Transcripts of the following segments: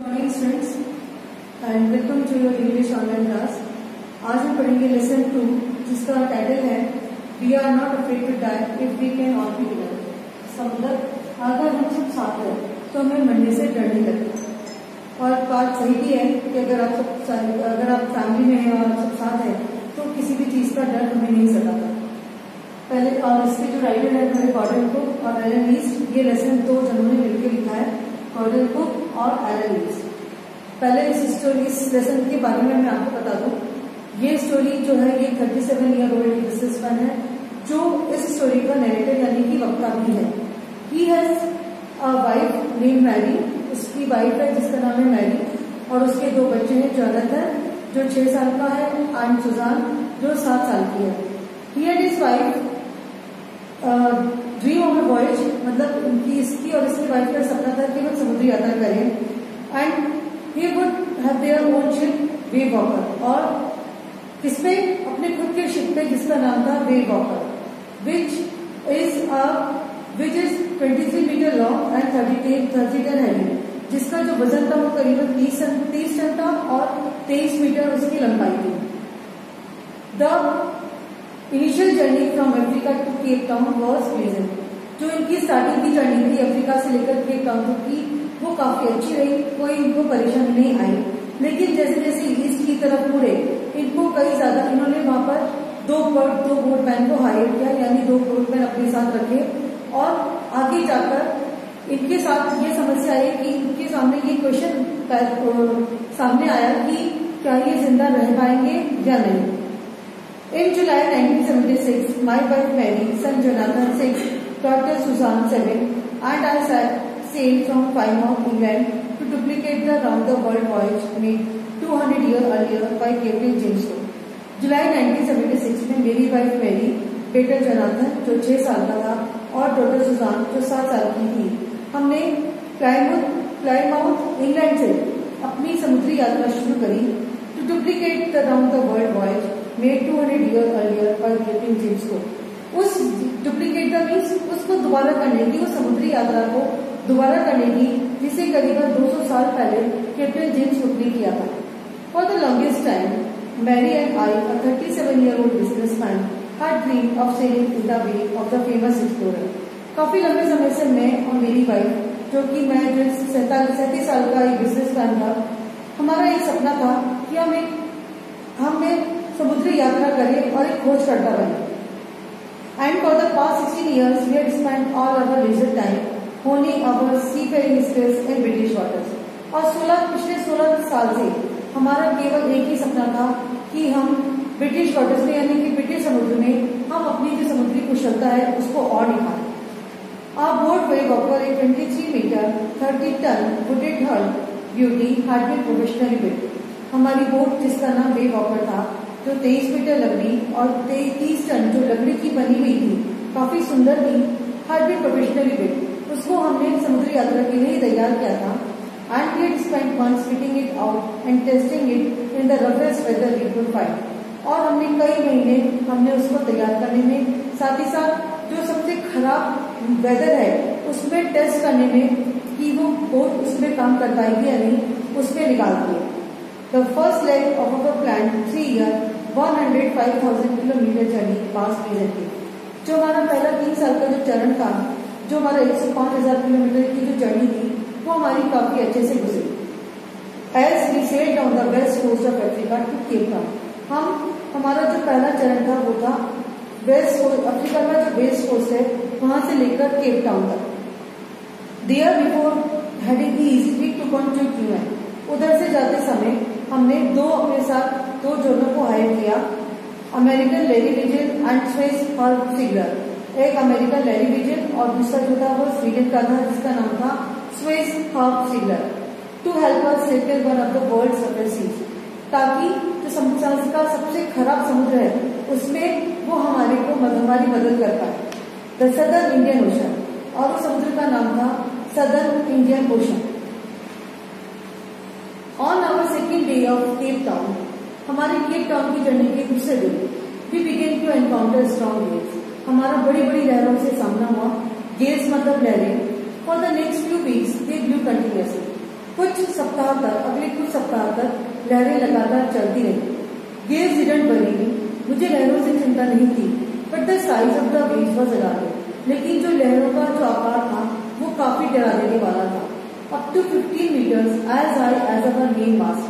Morning students and welcome to your English online class. आज हम पढ़ेंगे लेसन 2 जिसका टाइटल है we are not afraid to die if we can all be together. इसका मतलब अगर हम सब साथ हैं तो हमें मरने से डर नहीं लगता। और बात सही भी है कि अगर आप फैमिली में हैं और आप सब साथ हैं तो किसी भी चीज का डर हमें नहीं सताता। पहले और इसके जो राइटर है हमारे गॉर्डन बुक और एलन ईस्ट, ये लेसन 2 जिन्होंने मिलकर लिखा है, गॉर्डन बुक और एलन ईस्ट। पहले इस लेसन के बारे में मैं आपको बता दूं। ये स्टोरी जो है ये 37 ईयर ओल्ड बिजनेसमैन है जो इस स्टोरी का नैरेटर यानी कि वक्ता भी है। He has a wife name Mary, उसकी वाइफ है जिसका नाम है मैरी, और उसके 2 बच्चे हैं, जोनाथन जो 6 साल का है एंड सुजान जो 7 साल की है। He and his wife dream of a voyage, मतलब उनकी इसकी और इसकी वाइफ का सपना था कि वो समुद्री यात्रा करें and he would have their own ship wave walker, और किसपे अपने खुद के शिप पे जिसका नाम था Wave Walker, which is 23 metre long and 30 ton heavy, जिसका जो वजन था वो करीबन 30 टन था और 23 मीटर उसकी लंबाई थी। The initial journey from Africa to Cape Town was pleasant. जो इनकी स्टार्टिंग की जर्नी थी अफ्रीका से लेकर केप टाउन तक की वो काफी अच्छी रही, कोई इनको परेशानी नहीं आई। लेकिन जैसे जैसे ईस्ट की तरफ मुड़े इनको कई ज्यादा इन्होंने वहां पर दो बोटमैन को हायर किया, यानी 2 बोटमैन अपने साथ रखे, और आगे जाकर इनके साथ ये समस्या आई कि इनके सामने ये क्वेश्चन सामने आया कि क्या ये जिंदा रह पाएंगे या नहीं। In July 1976, my wife Mary, son Jonathan 6, daughter Suzanne 7, and I sailed from Plymouth, England to duplicate the round-the-world voyage made 200 years earlier by Captain James Cook. जुलाई 1976 में मेरी वाइफ मैरी, बेटा जोनाथन जो 6 साल का था और डॉटर सुजान जो 7 साल की थी, हमने प्लाईमाउथ इंग्लैंड से अपनी समुद्री यात्रा शुरू करी to duplicate the round the world voyage made 200 years earlier by Captain James Cook। उस डुप्लीकेट द मीन्स उसको दोबारा करने की, उस समुद्री यात्रा को दोबारा करने की जिसे करीबन 200 साल पहले कैप्टन जेम्स कुक ने किया था। For the longest time Mary and I, a 37-year-old businessman, had dreamed of sailing in the way of the famous explorer। काफी लंबे समय से मैं और मेरी वाइफ जो कि मैं जो 37 साल का एक बिजनेसमैन था, हमारा एक सपना था कि हम समुद्री यात्रा करें और एक खोजकर्ता बने। And for the past 16 years we had spent all our leisure time honing our seafaring skills in British waters। और पिछले 16 साल से हमारा केवल एक ही सपना था कि हम ब्रिटिश वाटर्स में यानी कि ब्रिटिश समुद्र में हम अपनी जो समुद्री कुशलता है उसको और निखारें। Our boat Wave Walker a 23 metre 30 ton wooden hull beauty had been professionally built। हमारी बोट जिसका नाम वेव वॉकर था जो 23 मीटर लंबी और 30 टन जो लकड़ी की बनी हुई थी, काफी सुंदर थी, had been professionally built। उसको हमने समुद्री यात्रा के लिए तैयार किया था। And we had spent months fitting it out and testing it in the roughest weather we could find। और हमने कई महीने उसको तैयार करने में, साथ ही साथ जो सबसे खराब वेदर है उसमें टेस्ट करने में कि वो बोट उसमें काम कर पाएगी या नहीं, उसमें निकाल दिए। The first leg of our planned 3-year 105,000 kilometre journey pass pleasantly. जो हमारा पहला 3 साल का जो चरण था, जो हमारा 105,000 किलोमीटर की जो जर्नी थी, वो हमारी काफी अच्छे से गुजरी। As we sailed on the west coast of Africa to Cape Town। हमारा जो पहला चरण था वो था वेस्ट कोस्ट, अफ्रीका का जो वेस्ट कोस्ट है वहां से लेकर केप टाउन तक। There before heading the easy trip to Pontchartrain, उधर से जाते समय हमने अपने साथ 2 जोनों को हायर किया, अमेरिकन लैरी विजन एंड स्विस हर्ब सिगलर। एक अमेरिकन लैरी विजन और दूसरा जो था वो स्वीडन का था जिसका नाम था Swiss Herb Sigler. To help us settle one of the world's roughest seas, ताकि जो संसार का सबसे खराब समुद्र है उसमें वो हमारी मदद कर पाए। द सदर्न इंडियन ओशन, और उस समुद्र का नाम था southern Indian ocean. On our second day of Cape Town, हमारे केप टाउन की जर्नी के दूसरे दिन we began to encounter strong waves। हमारा बड़ी बड़ी लहरों से सामना हुआ। गेल्स मतलब लहरें। For the next few weeks they blew continuously। कुछ सप्ताह तक, अगले कुछ सप्ताह तक लहरें लगातार चलती रही। Waves didn't worry me, मुझे लहरों से चिंता नहीं थी, but the size of the waves was alarming, लेकिन जो लहरों का जो आकार था वो काफी डरा देने वाला था। Up to 15 meters as high as our main mast,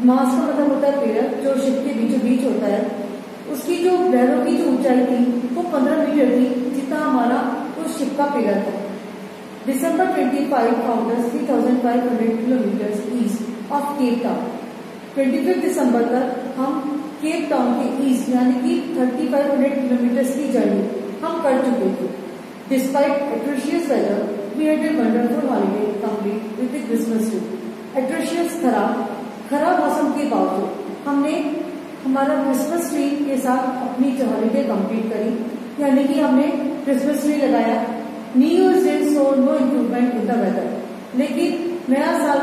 मास्ट का मतलब होता है पिलर, जो शिप के बीचों बीच होता है। उसकी जो लहरों की जो ऊंचाई थी वो 15 मीटर थी, जितना हमारा उस शिप का पिलर था। December 25 found us 3,500 kilometers east of Cape Town. 25 दिसंबर तक हम केप टाउन के ईस्ट यानी कि 3,500 किलोमीटर की जर्नी हम कर चुके थे। Despite atrocious weather, we had a wonderful holiday complete with the Christmas tree. Atrocious खराब मौसम के बावजूद हमने हमारा क्रिसमस ट्री के साथ अपनी हॉलिडे कंप्लीट करी, यानी कि हमने क्रिसमस ट्री लगाया। New Year's Day so no improvement in the weather, लेकिन नया साल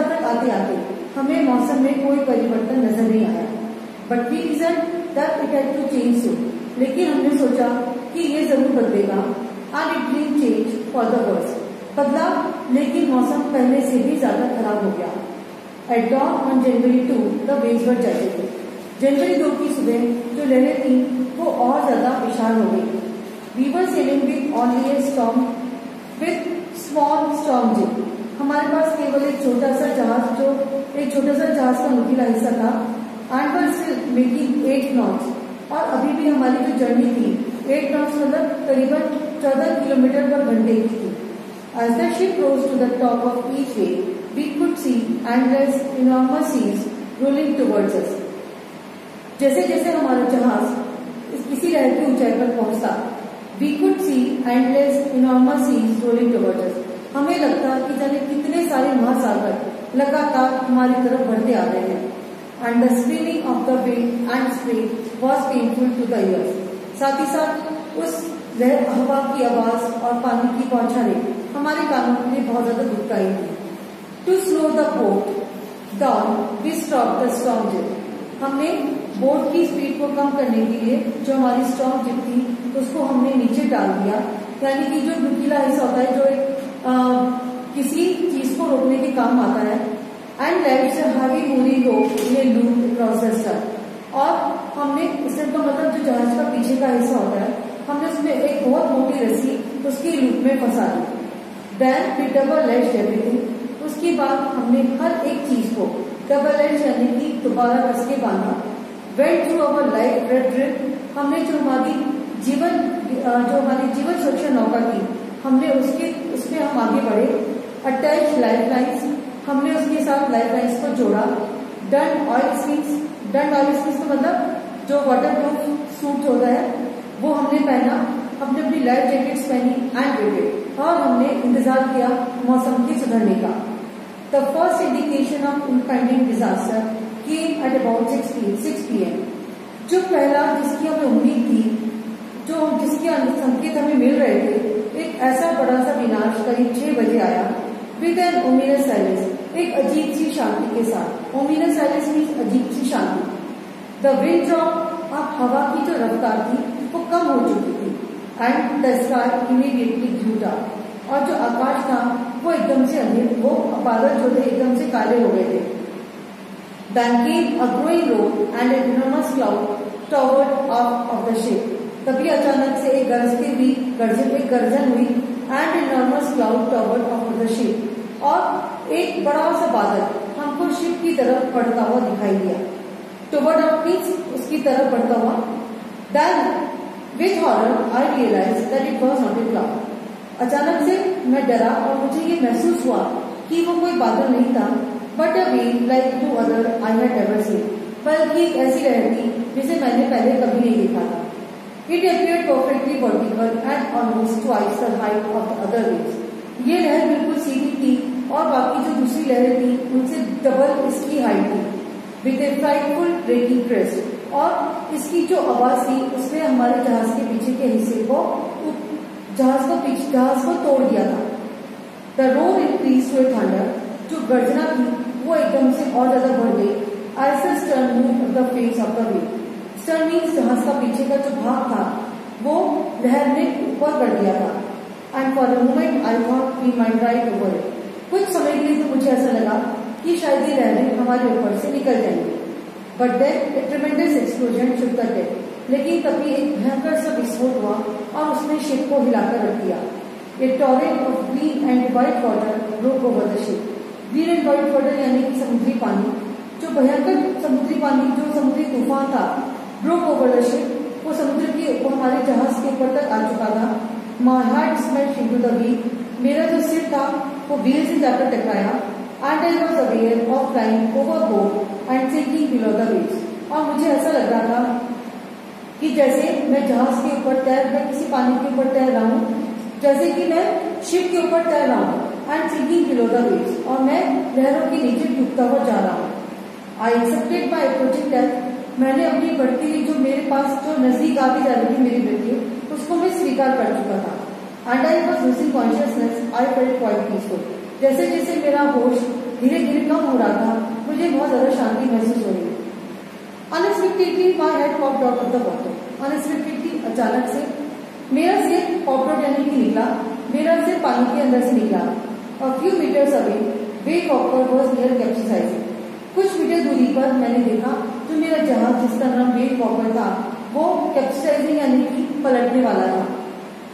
तक आते आते हमें मौसम में कोई परिवर्तन नजर नहीं आया। But we reason that it had to change soon, लेकिन हमने सोचा कि ये जरूर बदलेगा। And it didn't change for the worse, बदला लेकिन मौसम पहले से भी ज्यादा खराब हो गया। At dawn on January 2 the waves were gigantic. जनवरी 2 की सुबह जो लहरें थी वो और ज्यादा विशाल हो गई। We were sailing with only a storm with small storm jib. हमारे पास केवल एक छोटा सा जहाज का नुकीला हिस्सा था। And were still making 8 knots, और अभी भी हमारी जो जर्नी थी 8 knots मतलब करीबन 14 किलोमीटर पर घंटे की थी। As the ship rose to the top of each wave, we could see endless enormous seas rolling towards us. जैसे जैसे हमारा जहाज किसी लहर की ऊंचाई पर पहुंचता, we could see endless enormous seas rolling towards us. हमें लगता कि जाने कितने सारे महासागर लगातार हमारी तरफ बढ़ते आ रहे हैं। And the screaming of the wind and spray was painful to the ears. साथ ही साथ उस हवा की आवाज और पानी की बौछारें हमारे कानों के लिए बहुत ज्यादा दुखदायी थी। To slow the boat down we stop the storm jib. हमने बोट की स्पीड को कम करने के लिए जो हमारी स्टॉर्म जिप थी उसको हमने नीचे डाल दिया, यानी कि जो नुकीला हिस्सा होता है जो किसी चीज को रोकने के काम आता है। And let's heavy Muri rope in A loop across the star, और हमने इसका मतलब जो जहाज का पीछे का हिस्सा होता है हमने उसमें एक बहुत मोटी रस्सी उसकी लूप में फंसा दी। Then we double edged everything, उसके बाद हमने हर एक चीज को डबल एज यानी कि दोबारा कस के बांधा। Went through our life red drip, हमने जो हमारी जीवन सुरक्षा नौका थी हमने उसमें हम आगे बढ़े। अटैच लाइफ लाइन्स, हमने उसके साथ लाइफ लाइन्स को जोड़ा। डन ऑयल स्किन्स का मतलब जो वाटर प्रूफ सूट होता है वो हमने पहना, हमने अपनी लाइफ जैकेट्स पहनी एंड वेटेड, और हमने इंतजार किया मौसम के सुधरने का। The first indication of impending disaster came at about 6 PM। जो पहला जिसकी हमें उम्मीद थी, जो जिसके संकेत हमें मिल रहे थे, एक ऐसा बड़ा सा विनाश करीब 6 बजे आया। विद एन ओमिनस साइलेंस, एक अजीब सी शांति के साथ। ओमिनस साइलेंस मीन्स अजीब सी शांति। द विंड ड्रॉप, अब हवा की जो रफ्तार थी वो कम हो चुकी थी। And the sky immediately grew dark, और जो आकाश था वो एकदम से अंधेर, वो बादल जो थे एकदम से काले हो गए थे। Then came a growing roar and an enormous cloud towered of the ship. तभी अचानक से एक गर्जन हुई and enormous cloud towered of the ship, और एक बड़ा सा बादल हमको शिप की तरफ बढ़ता हुआ दिखाई दिया। Towered up means उसकी तरफ बढ़ता हुआ। Then with horror I realized that it was not a cloud. अचानक से मैं डरा और मुझे ये महसूस हुआ कि वो कोई बादल नहीं था, but a wave like to other I had ever seen, बल्कि एक ऐसी लहर थी जिसे मैंने पहले कभी नहीं देखा था। It appeared perfectly vertical and almost twice the height of the other waves. ये लहर बिल्कुल सीधी थी और बाकी जो दूसरी लहरें थी उनसे डबल इसकी हाइट थी। With a frightful breaking crest, और इसकी जो आवाज थी उसने हमारे जहाज के पीछे के हिस्से को जहाज को तोड़ दिया था। The roar increase to a thunder, जो गर्जना थी वो एकदम से और ज्यादा बढ़ गई। As the stern move the face of the wave, stern means जहाज का पीछे का जो भाग था वो लहर ने ऊपर कर दिया था। And for the moment I thought we might ride over it, कुछ समय के लिए तो मुझे ऐसा लगा कि शायद ये लहरें हमारे ऊपर से निकल जाएंगी, but then a tremendous explosion shook the deck. लेकिन तभी एक भयंकर सा विस्फोट हुआ और उसने शिप को हिलाकर रख दिया। A torrent of green and white water broke over the ship. Green and white water यानी कि समुद्री पानी, जो भयंकर समुद्री पानी, जो समुद्री तूफान था, ब्रोक ओवर द शिप, वो समुद्र की वो हमारे जहाज के ऊपर तक आ चुका था। My heart smashed into the wheel. मेरा जो सिर था वो व्हील से जाकर टकराया। And I was aware of flying overboard and sinking below the waves. और मुझे ऐसा लग रहा था कि जैसे मैं जहाज के ऊपर मैं किसी पानी के ऊपर तैर रहा हूँ, जैसे कि मैं शिप के ऊपर तैर रहा हूँ, and sinking below the waves, और मैं लहरों के नीचे डूबता हुआ जा रहा हूँ। I accepted my approaching death. मैंने अपनी बढ़ती हुई, जो मेरे पास जो नजदीक आती जा रही थी मेरी मृत्यु, उसको मैं स्वीकार कर चुका था। And I was losing consciousness, I felt quite peaceful. जैसे जैसे मेरा होश धीरे धीरे कम हो रहा था, मुझे बहुत ज्यादा शांति महसूस हो रही थी। Unexpectedly my head popped out of the water. Unexpectedly, अचानक से मेरा सिर पॉप्ड आउट यानी कि निकला, मेरा सिर पानी के अंदर से निकला। A few metres away Wave Walker was near capsizing. कुछ मीटर दूरी पर मैंने देखा जो मेरा जहाज, जिसका नाम वेव वॉकर था, वो कैप्सिसाइजिंग यानी कि पलटने वाला था।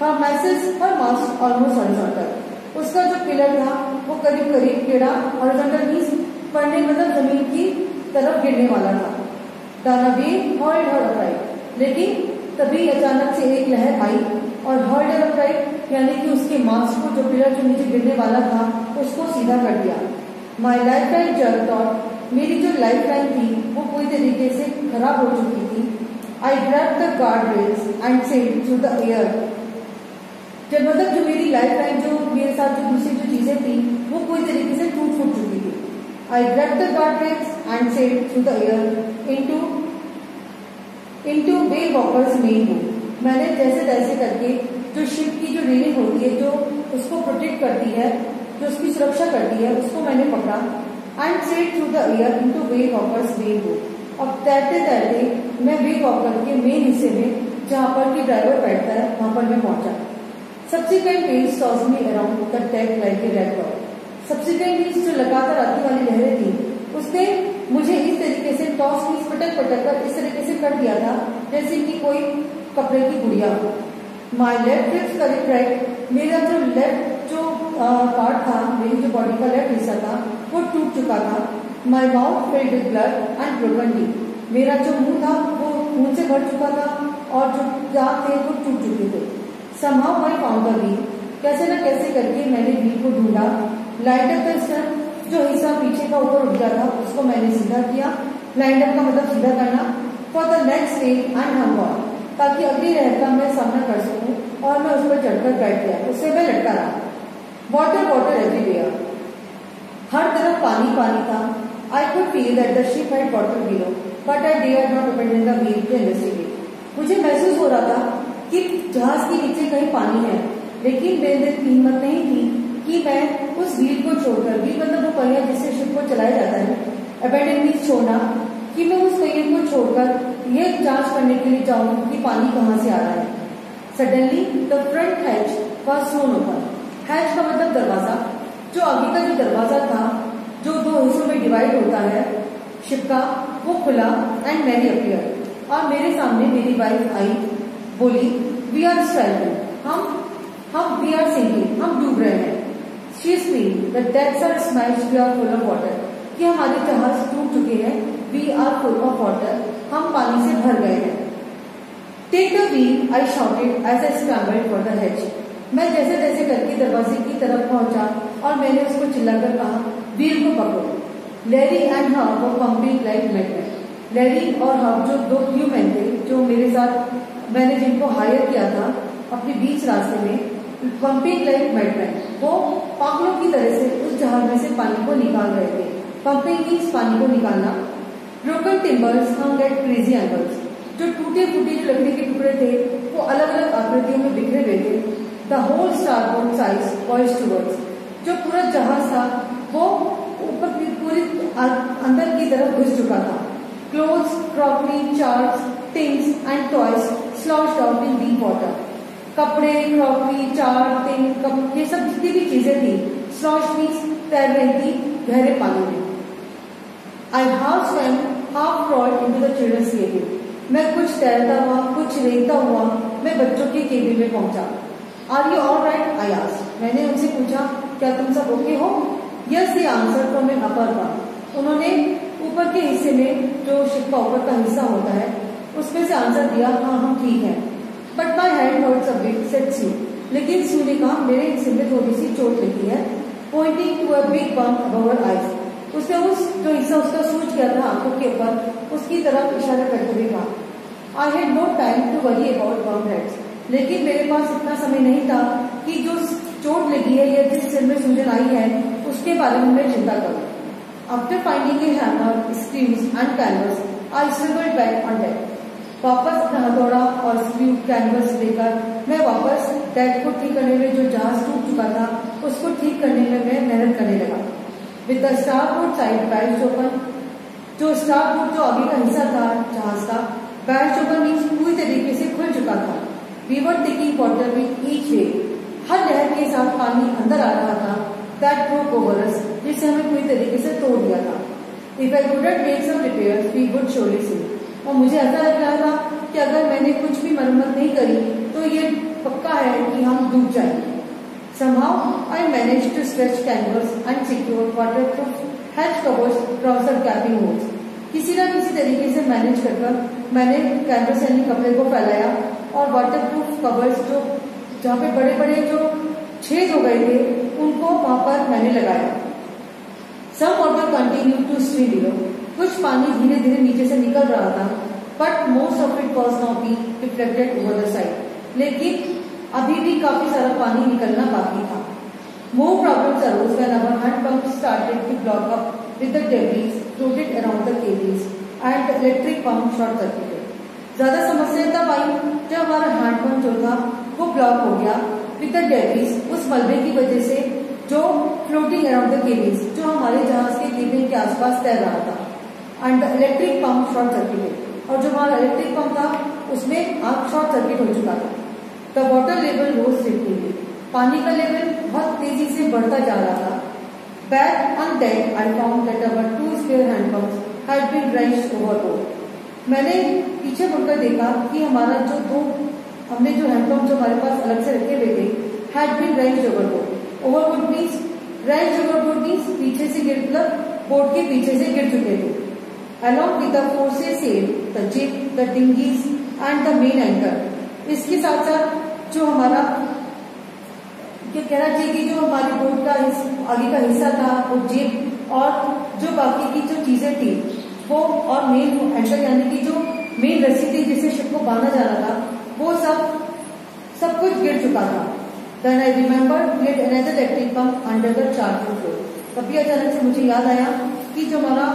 हर मास्ट ऑलमोस्ट हॉरिजॉन्टल। उसका जो पिलर था वो करीब करीब टेढ़ा, हॉरिजॉन्टल मींस पड़ने मतलब जमीन की तरफ गिरने वाला था। The wave hurled her upright. लेकिन तभी अचानक से एक लहर आई और हर्ल्ड हर अपराइट यानी कि उसके मास्ट को, जो पिलर जो नीचे गिरने वाला था, उसको सीधा कर दिया। My life line jerk out. मेरी जो लाइफ लाइन थी वो पूरी तरीके से खराब हो चुकी थी। आई grab the guard rails and sailed through the air. जब मतलब जो मेरी लाइफ लाइन, जो मेरे साथ जो दूसरी जो चीजें थी, वो पूरी तरीके से टूट फूट चुकी थी। आई grab the guard rails and sailed through the air into wave walkers main boat. मैंने जैसे तैसे करके जो शिप की जो रेलिंग होती है, जो उसको प्रोटेक्ट करती है, जो उसकी सुरक्षा करती है, उसको मैंने पकड़ा। And sailed through the air into wave walkers main boat. अब तैरते तैरते मैं वेव वॉकर के मेन हिस्से में, जहाँ पर कि ड्राइवर बैठता है, वहां पर मैं पहुंचा। Subsequent waves tossed me around the deck like a rag doll. Subsequent waves, जो लगातार आती वाली लहरें थी, उसने मुझे इस तरीके से टॉस मीन्स पटक पटक कर इस तरीके से कर दिया था जैसे कि कोई कपड़े की गुड़िया हो। My left हिप्स correct right. मेरा जो लेफ्ट जो पार्ट था, मेरी जो बॉडी का लेफ्ट हिस्सा था, वो टूट चुका था। My mouth filled with blood and broken teeth. मेरा जो मुंह था वो खून से भर चुका था और जो दांत थे वो टूट चुके थे। Somehow I found the wheel. कैसे न कैसे करके मैंने व्हील को ढूंढा। लाइट अप द स्टर्न, जो हिस्सा पीछे का ऊपर उठ गया था, उसको मैंने सीधा किया। लाइट अप का मतलब सीधा करना। For the next wave and हम ऑन, ताकि अगली लहर का मैं सामना कर सकूं, और मैं उस पर चढ़कर बैठ गया। उससे मैं लटका रहा। Water water everywhere. हर तरफ पानी पानी था। I could feel that the ship had water below, but I dared not abandon the wheel to investigate. मुझे महसूस हो रहा था कि जहाज के नीचे कहीं पानी है, लेकिन मेरे दिल हिम्मत नहीं थी कि मैं उस व्हील को छोड़कर, व्हील मतलब वो पहिया जिससे शिप को चलाया जाता है, अबैंडन मीन्स छोड़ना, कि मैं उस पहिए को छोड़कर ये जांच करने के लिए जाऊं कि पानी कहाँ से आ रहा है। Suddenly the front hatch was thrown open. Hatch का मतलब दरवाजा। जो आगे का जो दरवाजा था, जो दो हिस्सों में डिवाइड होता है शिप का, वो खुला एंड मैरी अपीयर। और मेरे सामने मेरी वाइफ आई, बोली वी आर स्ट्राइकिंग, हम वी आर सिंकिंग, हम डूब रहे हैं। She screamed the decks are smashed, we are full of water, कि हमारे जहाज टूट चुके हैं। We are full of water, हम पानी से भर गए हैं। Take the wheel, I shouted as I scrambled for the hatch. मैं जैसे तैसे करके दरवाजे की तरफ पहुंचा और मैंने उसको चिल्लाकर कहा, व्हील को पकड़ो। Larry and Hub were pumping like madman. Larry और हब, जो दो ह्यूमन थे, जो मेरे साथ मैंने जिनको हायर किया था अपने बीच रास्ते में, पंपिंग लाइक मैडमैन, वो पागलों की तरह से उस जहाज में से पानी को निकाल रहे थे। पंपिंग मीन्स पानी को निकालना। ब्रोकन टिम्बर्स हंग एट क्रेजी एंगल्स। जो टूटे फूटे जो लकड़ी के टुकड़े थे वो अलग अलग आकृतियों में बिखरे हुए थे। The whole starboard size poised towards. जो पूरा जहाज था वो ऊपर पूरी अंदर की तरफ घुस चुका था। Clothes, crockery, charts, things and toys sloshed out in deep water. कपड़े, क्रॉकरी, चार्ट, थिंग, ये सब जितनी भी चीजें थी स्लॉश मीन्स तैर रही थी गहरे पानी में। I half swam half crawled into the children's cabin. मैं कुछ तैरता हुआ कुछ रेंगता हुआ मैं बच्चों के केबिन में पहुंचा। Are you all right? I asked. मैंने उनसे पूछा, क्या तुम सब ओके हो? Yes they answered from an upper part. उन्होंने ऊपर के हिस्से में, जो शिप का ऊपर का हिस्सा होता है, उसमें से आंसर दिया, हाँ हम ठीक हैं। But my head hurts a bit, said Sue. लेकिन स्यू ने कहा, मेरे हिस्से में थोड़ी सी चोट लगी है, pointing to a big bump above her eyes. उसने उस जो हिस्सा उसका सूज गया था आंखों के ऊपर, उसकी तरफ इशारा करते हुए कहा, I had no time to worry about bump heads. लेकिन मेरे पास इतना समय नहीं था कि जो चोट लगी है या जिस सिर में सूजन आई है उसके बारे में मैं चिंता करूं। After finding a hammer, screws and canvas, I struggled back on deck. वापस अपना हथौड़ा और स्क्रू कैनवस लेकर मैं वापस डेक को ठीक करने में, जो जहाज टूट चुका था उसको ठीक करने में मैं मेहनत करने लगा। With the starboard side batch open, जो स्टारबोर्ड जो आगे का हिस्सा था जहाज का, बैच ओपन मीन्स पूरी तरीके से खुल चुका था। We were taking water with each wave. हर लहर के साथ पानी अंदर आ रहा था। दैट ब्रोक ओवर अस, जिससे हमें पूरी तरीके से तोड़ दिया था। If I couldn't make some repairs we would surely sink. और मुझे ऐसा लग रहा था कि अगर मैंने कुछ भी मरम्मत नहीं करी तो ये पक्का है कि हम डूब जाएंगे। Somehow I managed to stretch canvas and secure waterproof hatch covers across the cabin holes. किसी न किसी तरीके से मैनेज कर मैंने कैनवस यानी कपड़े को फैलाया और वाटरप्रूफ कवर्स जो जहाँ पे बड़े बड़े जो छेद हो गए थे उनको वहां पर मैंने लगाया। Some water continued to stream below. कुछ पानी धीरे धीरे नीचे से निकल रहा था, but most of it was now being reflected over the side. लेकिन अभी भी काफी सारा पानी निकलना बाकी था। More problems arose when our hand pump started to block up with the debris floated around the cables and the electric pump short circuited. ज्यादा समस्या तब आई जब हमारा हैंड पंप जो था वो ब्लॉक हो गया विद द डेब्रिस, उस मलबे की वजह से जो फ्लोटिंग अराउंड द केबिल्स, जो हमारे जहाज के केबिन के आसपास तैर रहा था। And the electric pump short circuited, और जो हमारा इलेक्ट्रिक पंप था उसमें आग शॉर्ट सर्किट हो चुका था। The water level rose swiftly, पानी का लेवल बहुत तेजी से बढ़ता जा रहा था। Back on deck I found that our 2 spare hand pumps had been drenched overboard. मैंने पीछे मुड़कर देखा कि हमारा हमने जो हैंडपंप जो हमारे पास अलग से रखे हुए थे, had been drenched overboard. Overboard means drenched overboard means पीछे से गिर, मतलब बोट के पीछे से गिर चुके थे। Along with the forces sail, the jib, the dinghies and the main anchor. इसके साथ साथ जो हमारा क्या कहना चाहिए कि जो हमारी बोट का आगे का हिस्सा था वो जिप और जो बाकी की जो चीजें थी वो, और मेन एंकर यानी कि जो मेन रस्सी थी जिससे शिप को बांधा जाना था, वो सब कुछ गिर चुका था। Then I remembered we had another electric pump under the chart room floor. तभी अचानक से मुझे याद आया कि जो हमारा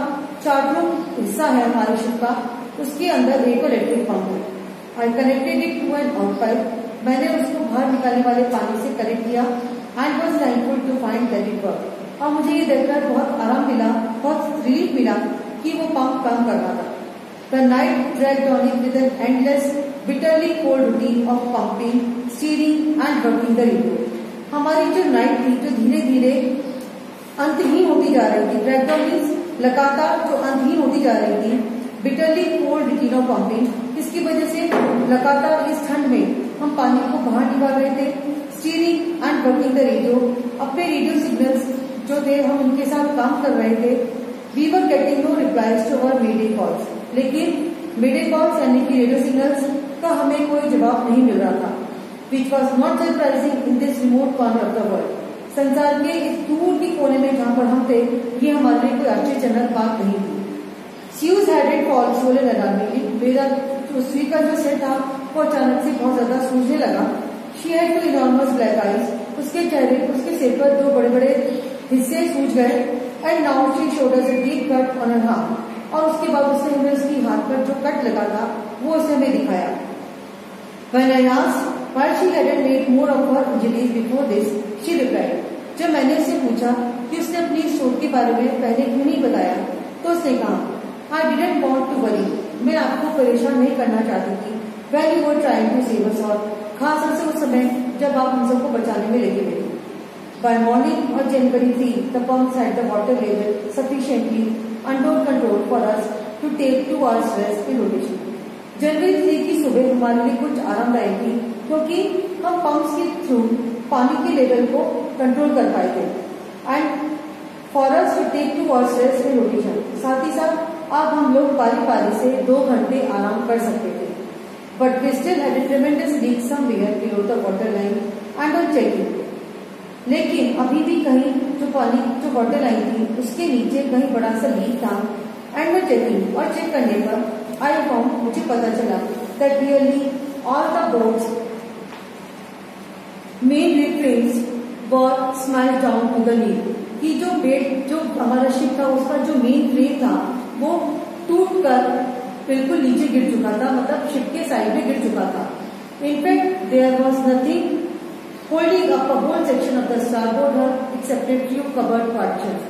चार्ट रूम हिस्सा है हमारी शिप का, उसके अंदर एक इलेक्ट्रिक पंप है। I connected it to an outpipe. मैंने उसको बाहर निकालने वाले पानी से कनेक्ट किया and was thankful to find that it worked. और मुझे ये देखकर बहुत आराम मिला, बहुत रिलीफ मिला कि वो पंप काम कर रहा था। The night dragged on it with an endless, bitterly cold routine of pumping, steering and working the radio. हमारी जो नाइट थी जो धीरे धीरे अंतहीन होती जा रही थी, ड्रैग्ड ऑन मीन्स लगातार जो अंतहीन होती जा रही थी, bitterly cold routine of pumping, इसकी वजह से लगातार इस ठंड में हम पानी को बाहर निकाल रहे थे। Steering and working the radio, अपने रेडियो सिग्नल्स जो थे हम उनके साथ काम कर रहे थे। We were getting no replies to our mayday calls, लेकिन मेडे कॉल्स यानी कि रेडियो सिग्नल्स का हमें कोई जवाब नहीं मिल रहा था। Which was not surprising in this remote corner of the world, संसार के इस दूर की कोने में जहां पर हम थे, ये हमारे लिए कोई आश्चर्यजनक बात नहीं थी। Sue's head fall swollen alarmingly, मेरा सुई का जो सिर था वो अचानक से बहुत ज्यादा सूजने लगा। She had two enormous black eyes, उसके चेहरे, उसके सिर पर दो बड़े बड़े हिस्से सूज गए। And now she showed us a deep cut on her arm, और उसके बाद उसने हमें उसकी हाथ पर जो कट लगा था वो उसे हमें दिखाया। When I asked why she hadn't made more of her injuries before this, she replied, जब मैंने उससे पूछा कि उसने अपनी चोट के बारे में पहले क्यों नहीं बताया, तो उसने कहा, I didn't want to worry, मैं आपको परेशान नहीं करना चाहती थी। When you were trying to save us all, खास तौर से उस समय जब आप हम सबको बचाने में लगे हुए थे। By morning on January 3, the pumps had the water level sufficiently under control for us to take 2 hours rest in rotation. जनवरी 3 की सुबह हमारे लिए कुछ आरामदायक थी क्योंकि हम पंप्स के थ्रू पानी के लेवल को कंट्रोल कर पाए थे and for us to take 2 hours rest in rotation. साथ ही साथ अब हम लोग बारी बारी से 2 घंटे आराम कर सकते थे. But we still had a tremendous leak somewhere below the water line and on checking. लेकिन अभी भी कहीं जो वाटर लाइन थी उसके नीचे कहीं बड़ा सा लीक था एंड वो चेकिंग और चेक करने पर आई फाउंड मुझे पता चला that really all the boats main reframes were smash down to the leak. कि जो हमारा शिप था उसका जो मेन फ्रेम था वो टूट कर बिल्कुल नीचे गिर चुका था, मतलब शिप के साइड में गिर चुका था. In fact there was nothing holding up a whole section of the starboard hull except few covered partitions.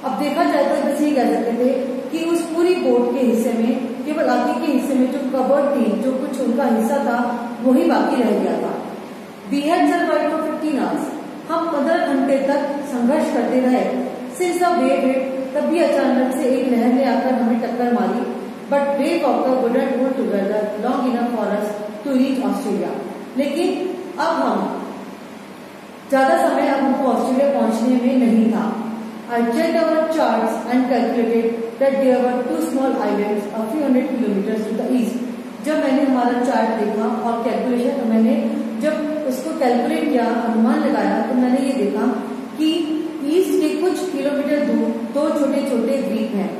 अब देखा जाए तो बस ये कह सकते थे कि उस पूरी बोट के हिस्से में केवल आगे के हिस्से में जो कवर्ड थी, जो कुछ उनका हिस्सा था वही बाकी रह गया था. We had survived for 15 hours. हम 15 घंटे तक संघर्ष करते रहे. सिंस द वेव हिट, तभी अचानक से एक लहर ने आकर हमें टक्कर मारी. But Wave Walker wouldn't hold together long enough for us to reach Australia. लेकिन अब हम ज्यादा समय अब हमको ऑस्ट्रेलिया पहुंचने में नहीं था. I checked our charts and calculated that there were 2 small islands a few hundred kilometers to the east. जब मैंने हमारा चार्ट देखा और कैलकुलेशन मैंने जब उसको कैलकुलेट किया, अनुमान लगाया, तो मैंने ये देखा कि ईस्ट के कुछ किलोमीटर दूर 2 छोटे छोटे द्वीप हैं.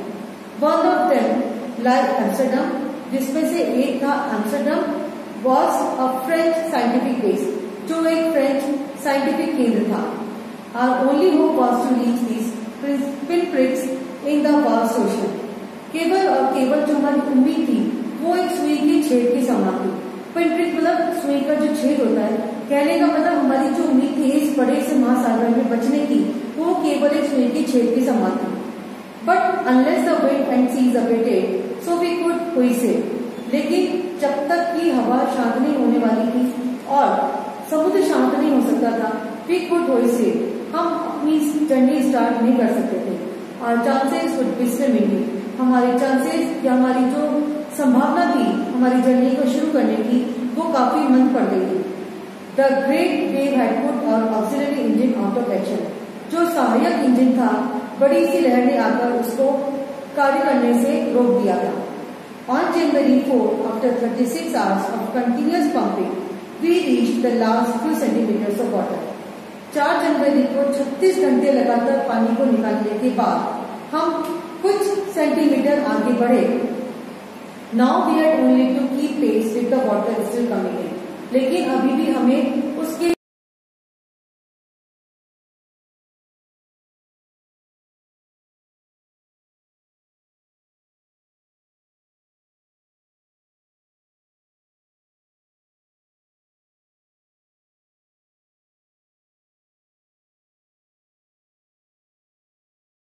One of them like Amsterdam, जिसमें से एक था Amsterdam was a French scientific base, जो एक फ्रेंच साइंटिफिक केंद्र था. Our only hope was to reach these pinpricks in the vast ocean. केवल और केवल जो हमारी उम्मीद थी वो एक सुई के छेद के समान थी. पिनप्रिक मतलब सुई का जो छेद होता है, कहने का मतलब हमारी जो उम्मीद थी इस बड़े से महासागर में बचने की, वो केवल एक सुई के छेद के समान थी. But unless the wind and seas abated, so we could hoist it. लेकिन जब तक की हवा शांत नहीं होने वाली थी और समुद्र शांत नहीं हो सकता था, वी कुड होइस्ट इट. हम अपनी जर्नी स्टार्ट नहीं कर सकते थे. और चांसेस वुड बी स्विमिंग. हमारे चांसेस या हमारी जो संभावना थी हमारी जर्नी को शुरू करने की, वो काफी मंद पड़ गई थी. The great wave had put our auxiliary engine out of action. जो सहायक इंजन था, बड़ी सी लहर ने आकर उसको कार्य करने से रोक दिया था. On January 4, after 36 hours of continuous pumping, we reached the last few centimeters of water. 4 जनवरी को 36 घंटे लगातार पानी को निकालने के बाद हम कुछ सेंटीमीटर आगे बढ़े. Now we had only to keep pace with the water still coming in. लेकिन अभी भी हमें उसके